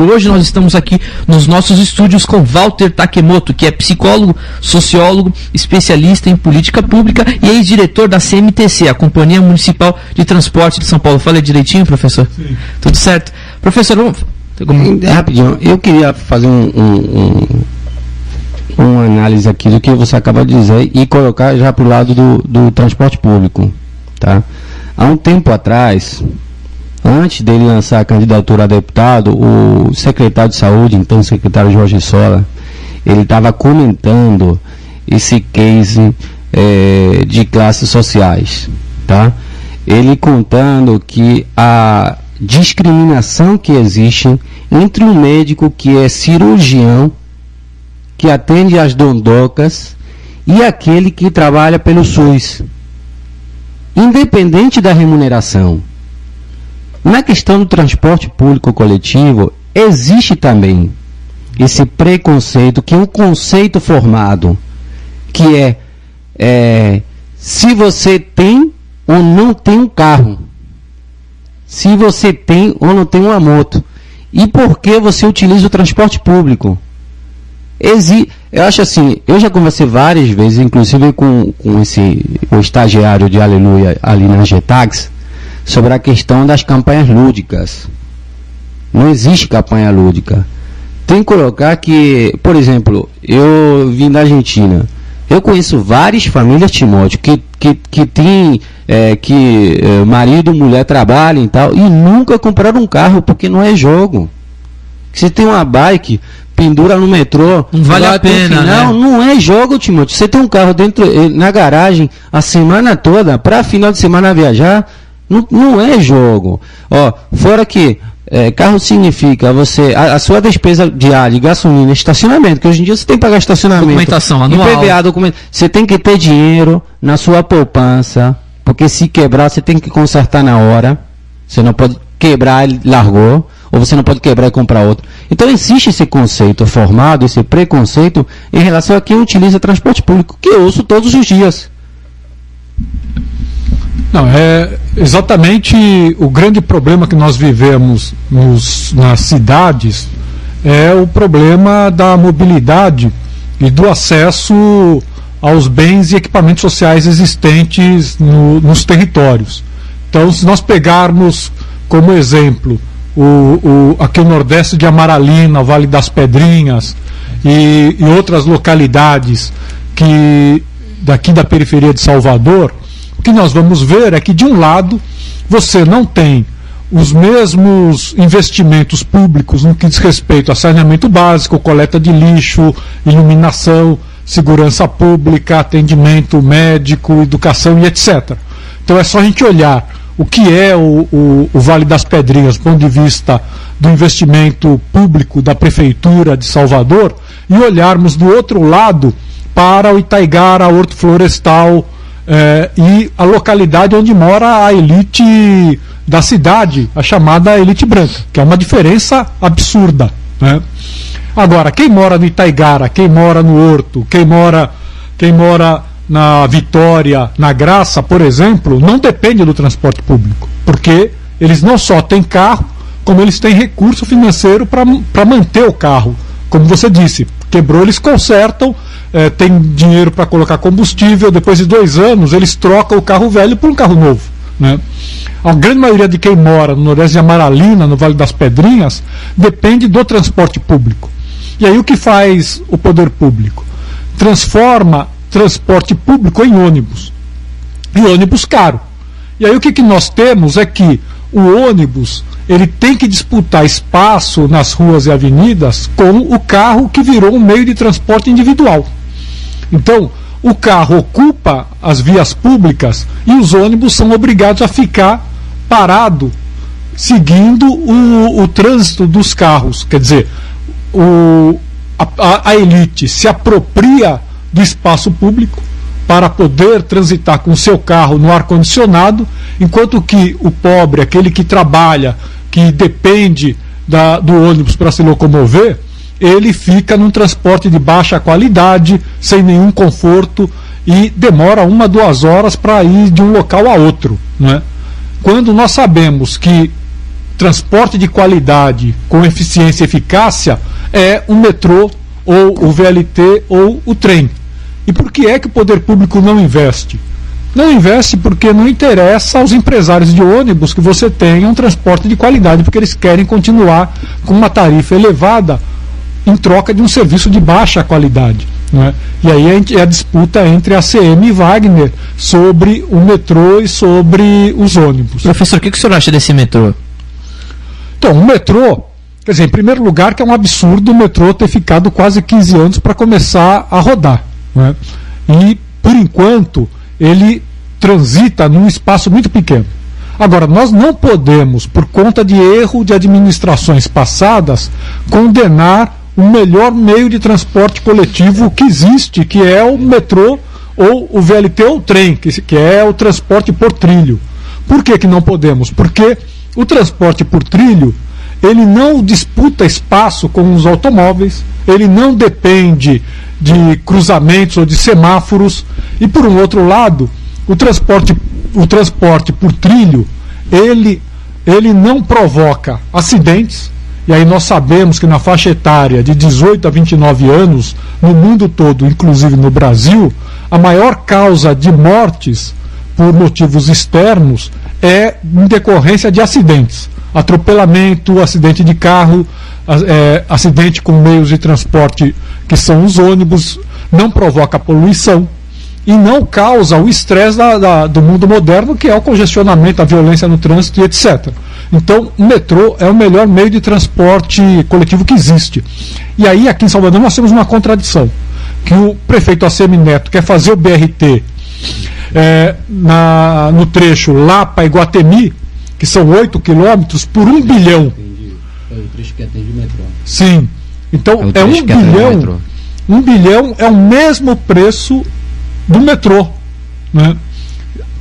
Hoje nós estamos aqui nos nossos estúdios com Walter Takemoto, que é psicólogo, sociólogo, especialista em política pública e ex-diretor da CMTC, a Companhia Municipal de Transporte de São Paulo. Falei direitinho, professor? Sim. Tudo certo? Professor, vamos... Rapidinho, eu queria fazer uma análise aqui do que você acaba de dizer e colocar já para o lado do transporte público, tá? Há um tempo atrás, antes dele lançar a candidatura a deputado, o secretário de saúde, então o secretário Jorge Sola, ele estava comentando esse case de classes sociais, tá? Ele contando que a discriminação que existe entre um médico que é cirurgião, que atende às dondocas, e aquele que trabalha pelo SUS, independente da remuneração. Na questão do transporte público coletivo, existe também esse preconceito, que é um conceito formado, que se você tem ou não tem um carro, se você tem ou não tem uma moto, e por que você utiliza o transporte público. Eu acho assim, eu já conversei várias vezes, inclusive com o estagiário de Aleluia ali na Getax, sobre a questão das campanhas lúdicas. Não existe campanha lúdica. Tem que colocar que, por exemplo, eu vim da Argentina, eu conheço várias famílias, Timóteo, que tem marido e mulher trabalham e tal, e nunca compraram um carro, porque não é jogo. Se tem uma bike, pendura no metrô, não vale a pena, final, né? Não é jogo, Timóteo. Você tem um carro na garagem a semana toda, para final de semana viajar, não é jogo. Ó, fora que carro significa a sua despesa diária de gasolina, estacionamento, que hoje em dia você tem que pagar estacionamento, documentação anual, IPVA, documento. Você tem que ter dinheiro na sua poupança, porque se quebrar você tem que consertar na hora. Você não pode quebrar e largou, ou você não pode quebrar e comprar outro. Então existe esse conceito formado, esse preconceito em relação a quem utiliza transporte público, que eu ouço todos os dias. Não, é exatamente o grande problema que nós vivemos nas cidades, é o problema da mobilidade e do acesso aos bens e equipamentos sociais existentes nos territórios. Então, se nós pegarmos como exemplo aqui no Nordeste de Amaralina, Vale das Pedrinhas e outras localidades daqui da periferia de Salvador, o que nós vamos ver é que, de um lado, você não tem os mesmos investimentos públicos no que diz respeito a saneamento básico, coleta de lixo, iluminação, segurança pública, atendimento médico, educação e etc. Então é só a gente olhar o que é o Vale das Pedrinhas do ponto de vista do investimento público da Prefeitura de Salvador e olharmos do outro lado para o Itaigara, Horto Florestal, e a localidade onde mora a elite da cidade, a chamada elite branca, que é uma diferença absurda, né? Agora, quem mora no Itaigara, quem mora no Horto, quem mora na Vitória, na Graça, por exemplo, não depende do transporte público, porque eles não só têm carro, como eles têm recurso financeiro para manter o carro. Como você disse, quebrou, eles consertam, tem dinheiro para colocar combustível, depois de 2 anos eles trocam o carro velho por um carro novo, né? A grande maioria de quem mora no Nordeste de Amaralina, no Vale das Pedrinhas, depende do transporte público. E aí o que faz o poder público? Transforma transporte público em ônibus, e ônibus caro. E aí o que nós temos é que o ônibus ele tem que disputar espaço nas ruas e avenidas com o carro, que virou um meio de transporte individual. Então, o carro ocupa as vias públicas e os ônibus são obrigados a ficar parado, seguindo o trânsito dos carros. Quer dizer, a elite se apropria do espaço público para poder transitar com o seu carro no ar-condicionado, enquanto que o pobre, aquele que trabalha, que depende do ônibus para se locomover, ele fica num transporte de baixa qualidade, sem nenhum conforto, e demora 1, 2 horas para ir de um local a outro, né? Quando nós sabemos que transporte de qualidade com eficiência e eficácia é o metrô, ou o VLT, ou o trem. E por que é que o poder público não investe? Não investe porque não interessa aos empresários de ônibus que você tenha um transporte de qualidade, porque eles querem continuar com uma tarifa elevada em troca de um serviço de baixa qualidade. Né? E aí é a disputa entre a CM e Wagner sobre o metrô e sobre os ônibus. Professor, o que o senhor acha desse metrô? Então, o metrô, quer dizer, em primeiro lugar, que é um absurdo o metrô ter ficado quase 15 anos para começar a rodar. Né? E, por enquanto, ele transita num espaço muito pequeno. Agora, nós não podemos, por conta de erro de administrações passadas, condenar o melhor meio de transporte coletivo que existe, que é o metrô, ou o VLT ou o trem, que é o transporte por trilho. Por que não podemos? Porque o transporte por trilho, ele não disputa espaço com os automóveis, ele não depende de cruzamentos ou de semáforos, e por um outro lado, o transporte por trilho, ele não provoca acidentes. E aí nós sabemos que na faixa etária de 18 a 29 anos, no mundo todo, inclusive no Brasil, a maior causa de mortes por motivos externos é em decorrência de acidentes. Atropelamento, acidente de carro, acidente com meios de transporte que são os ônibus, não provoca poluição e não causa o estresse do mundo moderno, que é o congestionamento, a violência no trânsito e etc. Então, o metrô é o melhor meio de transporte coletivo que existe. E aí, aqui em Salvador, nós temos uma contradição, que o prefeito ACM Neto quer fazer o BRT no trecho Lapa-Iguatemi, que são 8 quilômetros, por 1 bilhão. É o trecho que atende o metrô. Sim. Então, é 1 bilhão. 1 bilhão é o mesmo preço do metrô. Né?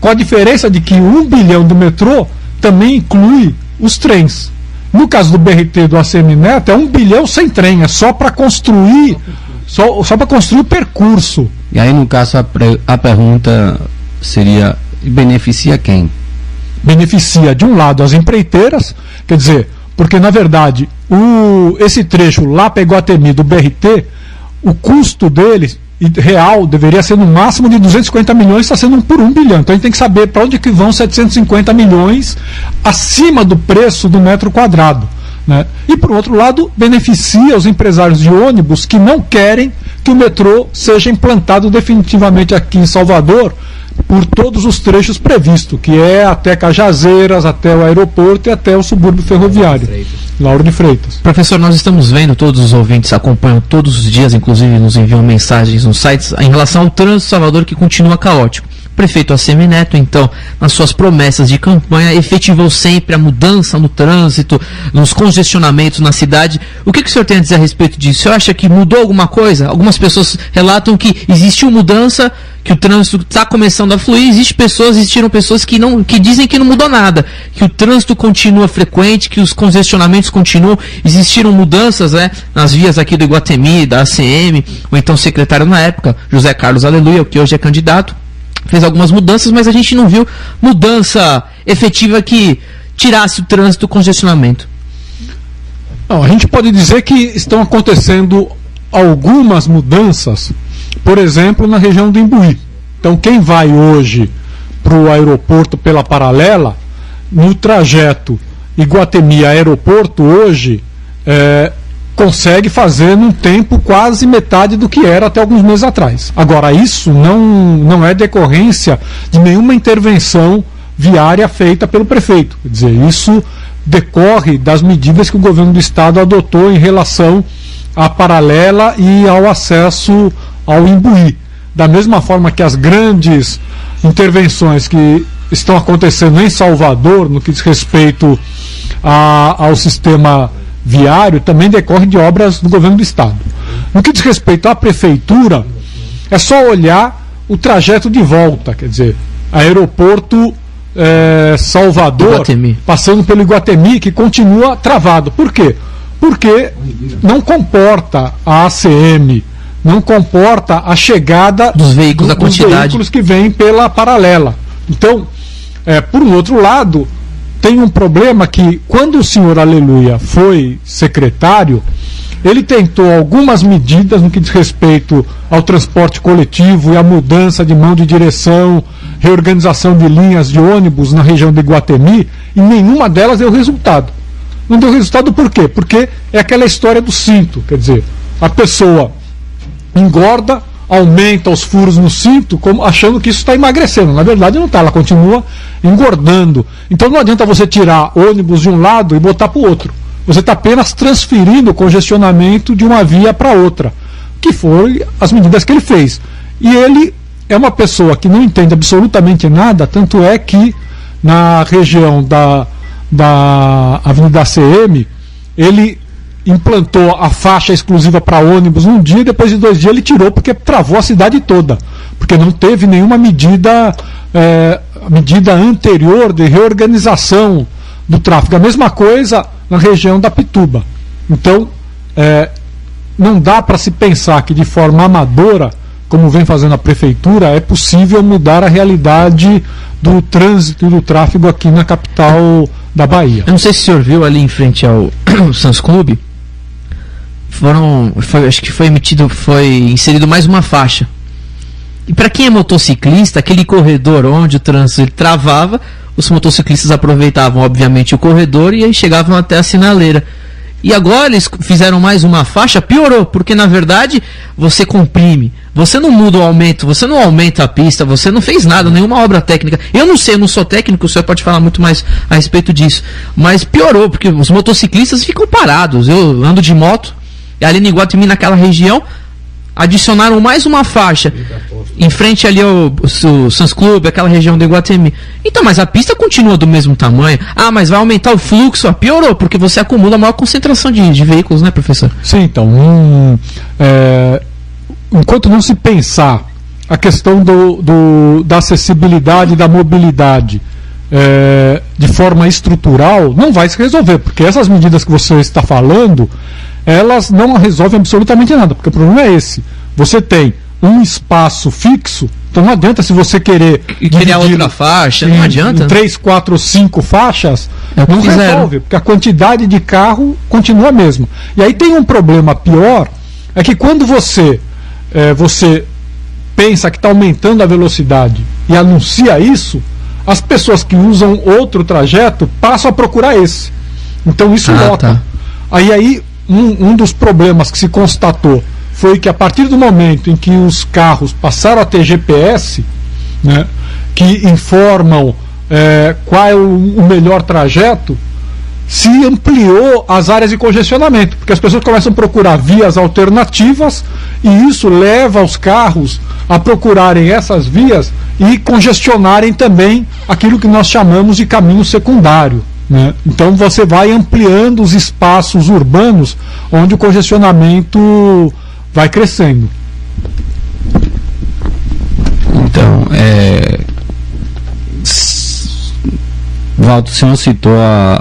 Com a diferença de que 1 bilhão do metrô também inclui os trens. No caso do BRT do ACM Neto, é 1 bilhão sem trem, é só para construir, só para construir o percurso. E aí, no caso, a pergunta seria: beneficia quem? Beneficia, de um lado, as empreiteiras, quer dizer, porque na verdade esse trecho lá para Iguatemi do BRT, o custo dele real deveria ser no máximo de 250 milhões, está sendo por 1 bilhão. Então a gente tem que saber para onde que vão 750 milhões acima do preço do metro quadrado. Né? E por outro lado, beneficia os empresários de ônibus que não querem que o metrô seja implantado definitivamente aqui em Salvador por todos os trechos previstos, que é até Cajazeiras, até o aeroporto e até o subúrbio ferroviário. Lauro de Freitas. Professor, nós estamos vendo, todos os ouvintes acompanham todos os dias, inclusive nos enviam mensagens nos sites, em relação ao trânsito de Salvador, que continua caótico. O prefeito ACM Neto, então, nas suas promessas de campanha, efetivou sempre a mudança no trânsito, nos congestionamentos na cidade. O que o senhor tem a dizer a respeito disso? O senhor acha que mudou alguma coisa? Algumas pessoas relatam que existiu mudança, que o trânsito está começando a fluir, existiram pessoas que dizem que não mudou nada, que o trânsito continua frequente, que os congestionamentos continuam, existiram mudanças, né, nas vias aqui do Iguatemi, da ACM, ou então o secretário na época, José Carlos Aleluia, que hoje é candidato, fez algumas mudanças, mas a gente não viu mudança efetiva que tirasse o trânsito do congestionamento. Não, a gente pode dizer que estão acontecendo algumas mudanças, por exemplo, na região do Imbuí. Então, quem vai hoje para o aeroporto pela paralela, no trajeto Iguatemi-aeroporto hoje, consegue fazer num tempo quase metade do que era até alguns meses atrás. Agora, isso não é decorrência de nenhuma intervenção viária feita pelo prefeito. Quer dizer, isso decorre das medidas que o governo do estado adotou em relação à paralela e ao acesso ao Imbuí. Da mesma forma que as grandes intervenções que estão acontecendo em Salvador, no que diz respeito ao sistema viário, também decorre de obras do governo do estado. No que diz respeito à prefeitura, é só olhar o trajeto de volta, quer dizer, aeroporto Salvador, Iguatemi, passando pelo Iguatemi, que continua travado. Por quê? Porque não comporta a ACM, não comporta a chegada dos veículos, dos veículos que vêm pela paralela. Então, por um outro lado, tem um problema que, quando o senhor Aleluia foi secretário, ele tentou algumas medidas no que diz respeito ao transporte coletivo e à mudança de mão de direção, reorganização de linhas de ônibus na região de Iguatemi, e nenhuma delas deu resultado. Não deu resultado por quê? Porque é aquela história do cinto, quer dizer, a pessoa engorda, aumenta os furos no cinto, achando que isso está emagrecendo. Na verdade não está, ela continua engordando. Então não adianta você tirar ônibus de um lado e botar para o outro. Você está apenas transferindo o congestionamento de uma via para outra, que foram as medidas que ele fez. E ele é uma pessoa que não entende absolutamente nada, tanto é que na região da Avenida ACM, ele implantou a faixa exclusiva para ônibus num dia, e depois de 2 dias ele tirou, porque travou a cidade toda, porque não teve nenhuma medida anterior de reorganização do tráfego. A mesma coisa na região da Pituba. Então, não dá para se pensar que de forma amadora, como vem fazendo a prefeitura, é possível mudar a realidade do trânsito e do tráfego aqui na capital da Bahia. Eu não sei se o senhor viu ali em frente ao Sans Clube, acho que foi inserido mais uma faixa. E para quem é motociclista, aquele corredor onde o trânsito travava, os motociclistas aproveitavam, obviamente, o corredor e aí chegavam até a sinaleira. E agora eles fizeram mais uma faixa, piorou, porque na verdade você comprime, você não muda o aumento, você não aumenta a pista, você não fez nada, nenhuma obra técnica. Eu não sei, eu não sou técnico, o senhor pode falar muito mais a respeito disso, mas piorou, porque os motociclistas ficam parados. Eu ando de moto, e ali em Iguatemi, naquela região, adicionaram mais uma faixa em frente ali ao Sans Clube, aquela região do Iguatemi. Então, mas a pista continua do mesmo tamanho. Ah, mas vai aumentar o fluxo? Piorou, porque você acumula maior concentração de veículos, né, professor? Sim, então, enquanto não se pensar a questão da acessibilidade e da mobilidade de forma estrutural, não vai se resolver, porque essas medidas que você está falando, elas não resolvem absolutamente nada, porque o problema é esse. Você tem um espaço fixo, então não adianta, se você querer criar outra faixa, não adianta. 3, 4, 5 faixas, não resolve, porque a quantidade de carro continua a mesma. E aí tem um problema pior, é que quando você pensa que está aumentando a velocidade e anuncia isso, as pessoas que usam outro trajeto passam a procurar esse. Então isso lota. Tá. Aí um dos problemas que se constatou foi que a partir do momento em que os carros passaram a ter GPS, né, que informam qual é o melhor trajeto, se ampliou as áreas de congestionamento, porque as pessoas começam a procurar vias alternativas e isso leva os carros a procurarem essas vias e congestionarem também aquilo que nós chamamos de caminho secundário, né? Então você vai ampliando os espaços urbanos onde o congestionamento vai crescendo. Então, Walter, o senhor citou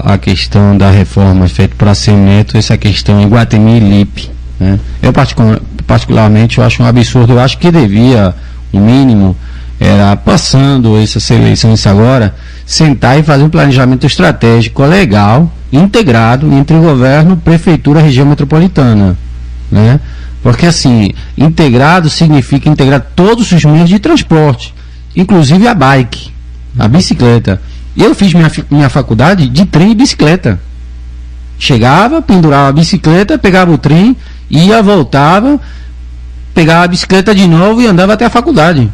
a questão da reforma feita para cimento, essa questão Iguatemi e Lipe, né? Eu particularmente eu acho um absurdo. Eu acho que devia, o mínimo, era, passando essas eleições agora, sentar e fazer um planejamento estratégico legal, integrado entre governo, prefeitura, região metropolitana, né? Porque assim, integrado significa integrar todos os meios de transporte, inclusive a bike, a bicicleta. Eu fiz minha faculdade de trem e bicicleta. Chegava, pendurava a bicicleta, pegava o trem, ia, voltava, pegava a bicicleta de novo e andava até a faculdade.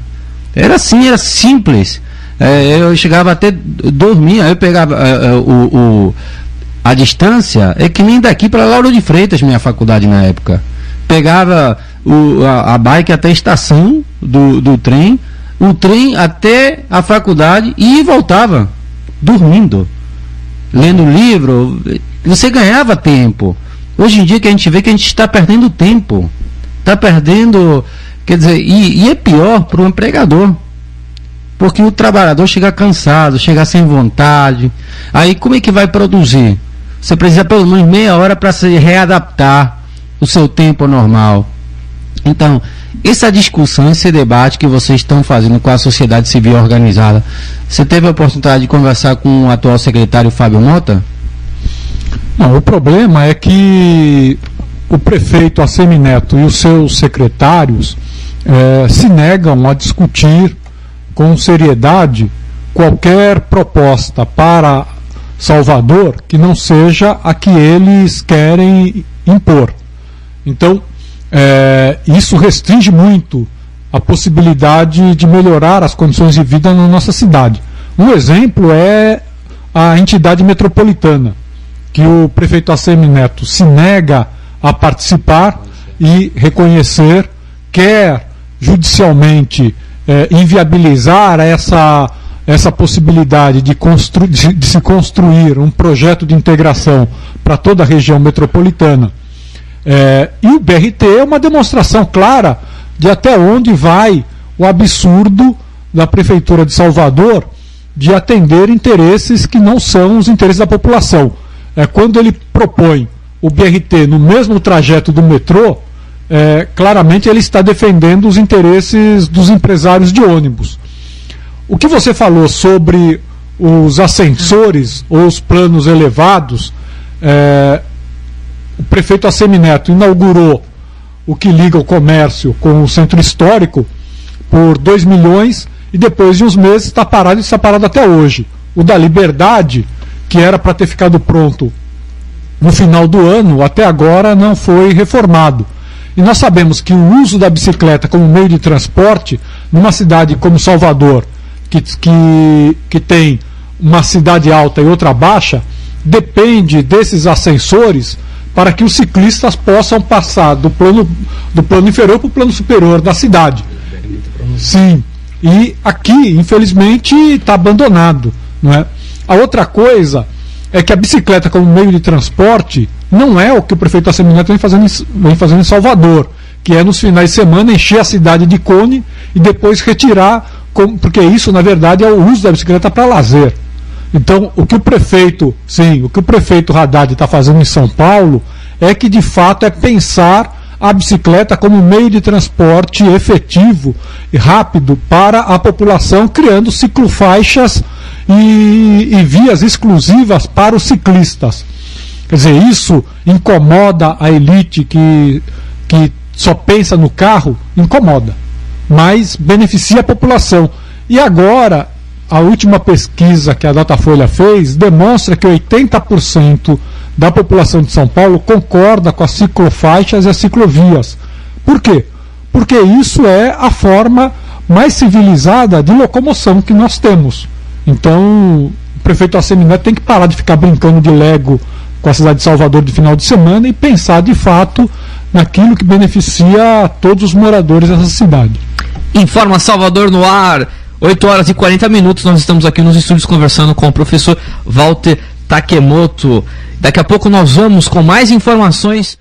Era assim, era simples. Eu chegava até dormir, aí eu pegava a distância, é que nem daqui para Lauro de Freitas, minha faculdade na época. Pegava a bike até a estação do trem, o trem até a faculdade e voltava, dormindo, lendo livro. Você ganhava tempo. Hoje em dia que a gente vê que a gente está perdendo tempo, está perdendo, quer dizer, e é pior para o empregador, porque o trabalhador chega cansado, chega sem vontade. Aí como é que vai produzir? Você precisa pelo menos meia hora para se readaptar o seu tempo normal. Então, essa discussão, esse debate que vocês estão fazendo com a sociedade civil organizada, você teve a oportunidade de conversar com o atual secretário Fábio Mota? Não, o problema é que o prefeito Assemineto e os seus secretários se negam a discutir com seriedade qualquer proposta para Salvador que não seja a que eles querem impor. Então, isso restringe muito a possibilidade de melhorar as condições de vida na nossa cidade. Um exemplo é a entidade metropolitana, que o prefeito Assemineto se nega a participar e reconhecer, quer judicialmente inviabilizar essa possibilidade de se construir um projeto de integração para toda a região metropolitana. E o BRT é uma demonstração clara de até onde vai o absurdo da Prefeitura de Salvador de atender interesses que não são os interesses da população. Quando ele propõe o BRT no mesmo trajeto do metrô, claramente ele está defendendo os interesses dos empresários de ônibus. O que você falou sobre os ascensores ou os planos elevados, o prefeito Assemineto inaugurou o que liga o comércio com o centro histórico por 2 milhões e depois de uns meses está parado até hoje. O da Liberdade, que era para ter ficado pronto no final do ano, até agora não foi reformado. E nós sabemos que o uso da bicicleta como meio de transporte, numa cidade como Salvador, que tem uma cidade alta e outra baixa, depende desses ascensores para que os ciclistas possam passar do plano inferior para o plano superior da cidade. Sim, e aqui, infelizmente, está abandonado, não é? A outra coisa é que a bicicleta como meio de transporte não é o que o prefeito Assemineto vem fazendo em Salvador, que é nos finais de semana encher a cidade de cone e depois retirar, porque isso, na verdade, é o uso da bicicleta para lazer. Então, o que o prefeito Haddad está fazendo em São Paulo é que, de fato, é pensar a bicicleta como meio de transporte efetivo e rápido para a população, criando ciclofaixas e vias exclusivas para os ciclistas. Quer dizer, isso incomoda a elite que só pensa no carro, incomoda, mas beneficia a população. E agora, a última pesquisa que a Datafolha fez demonstra que 80% da população de São Paulo concorda com as ciclofaixas e as ciclovias. Por quê? Porque isso é a forma mais civilizada de locomoção que nós temos. Então, o prefeito Assemineto tem que parar de ficar brincando de Lego com a cidade de Salvador de final de semana e pensar de fato naquilo que beneficia todos os moradores dessa cidade. Informa Salvador no ar. 8 horas e 40 minutos, nós estamos aqui nos estúdios conversando com o professor Walter Takemoto. Daqui a pouco nós vamos com mais informações